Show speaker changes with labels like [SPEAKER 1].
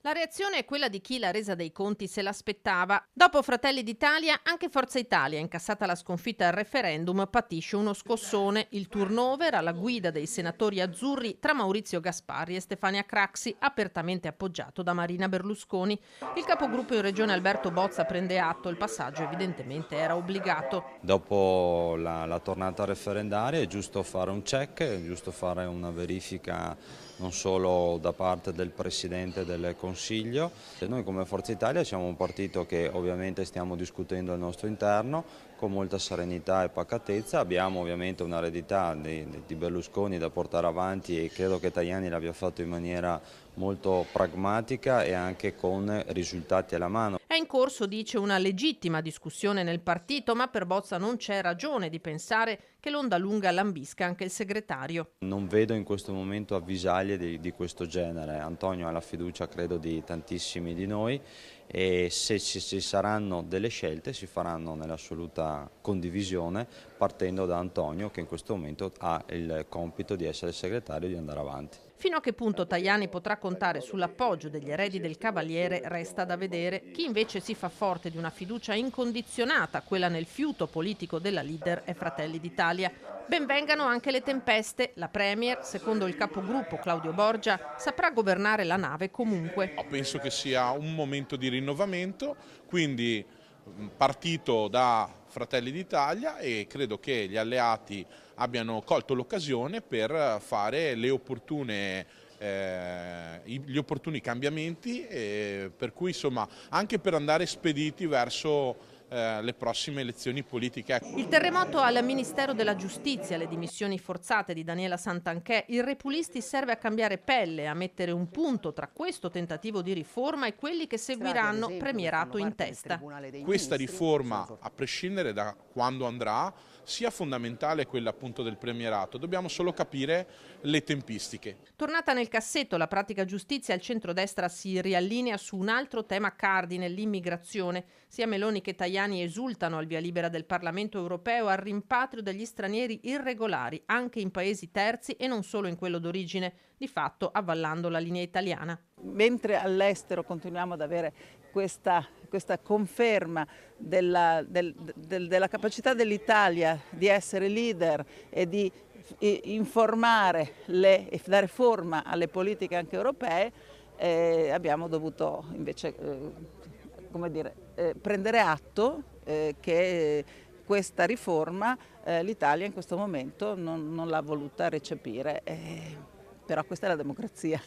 [SPEAKER 1] La reazione è quella di chi la resa dei conti se l'aspettava. Dopo Fratelli d'Italia, anche Forza Italia, incassata la sconfitta al referendum, patisce uno scossone. Il turnover alla guida dei senatori azzurri tra Maurizio Gasparri e Stefania Craxi, apertamente appoggiato da Marina Berlusconi. Il capogruppo in regione Alberto Bozza prende atto, il passaggio evidentemente era obbligato.
[SPEAKER 2] Dopo la tornata referendaria è giusto fare un check, è giusto fare una verifica non solo da parte del Presidente del Consiglio. E noi come Forza Italia siamo un partito che ovviamente stiamo discutendo al nostro interno con molta serenità e pacatezza, abbiamo ovviamente un'eredità di Berlusconi da portare avanti e credo che Tajani l'abbia fatto in maniera molto pragmatica e anche con risultati alla mano.
[SPEAKER 1] È in corso, dice, una legittima discussione nel partito, ma per Bozza non c'è ragione di pensare che l'onda lunga lambisca anche il segretario.
[SPEAKER 2] Non vedo in questo momento avvisaglie di questo genere. Antonio ha la fiducia, credo, di tantissimi di noi e se ci saranno delle scelte si faranno nell'assoluta condivisione partendo da Antonio che in questo momento ha il compito di essere segretario e di andare avanti.
[SPEAKER 1] Fino a che punto Tajani potrà contare sull'appoggio degli eredi del Cavaliere resta da vedere. Chi invece si fa forte di una fiducia incondizionata, quella nel fiuto politico della leader, è Fratelli d'Italia. Benvengano anche le tempeste. La Premier, secondo il capogruppo Claudio Borgia, saprà governare la nave comunque.
[SPEAKER 3] Penso che sia un momento di rinnovamento, quindi partito da Fratelli d'Italia, e credo che gli alleati abbiano colto l'occasione per fare gli opportuni cambiamenti, per cui insomma anche per andare spediti verso le prossime elezioni politiche.
[SPEAKER 1] Il terremoto al Ministero della Giustizia, le dimissioni forzate di Daniela Santanchè, il Repulisti serve a cambiare pelle, a mettere un punto tra questo tentativo di riforma e quelli che seguiranno, premierato in testa.
[SPEAKER 3] Questa riforma, a prescindere da quando andrà, sia fondamentale quella appunto del premierato, dobbiamo solo capire le tempistiche.
[SPEAKER 1] Tornata nel cassetto la pratica giustizia, il centrodestra si riallinea su un altro tema cardine, l'immigrazione. Sia Meloni che Tajani esultano al via libera del Parlamento europeo al rimpatrio degli stranieri irregolari, anche in paesi terzi e non solo in quello d'origine, di fatto avvallando la linea italiana.
[SPEAKER 4] Mentre all'estero continuiamo ad avere questa conferma della capacità dell'Italia di essere leader e di informare e dare forma alle politiche anche europee, abbiamo dovuto invece prendere atto che questa riforma l'Italia in questo momento non l'ha voluta recepire, però questa è la democrazia.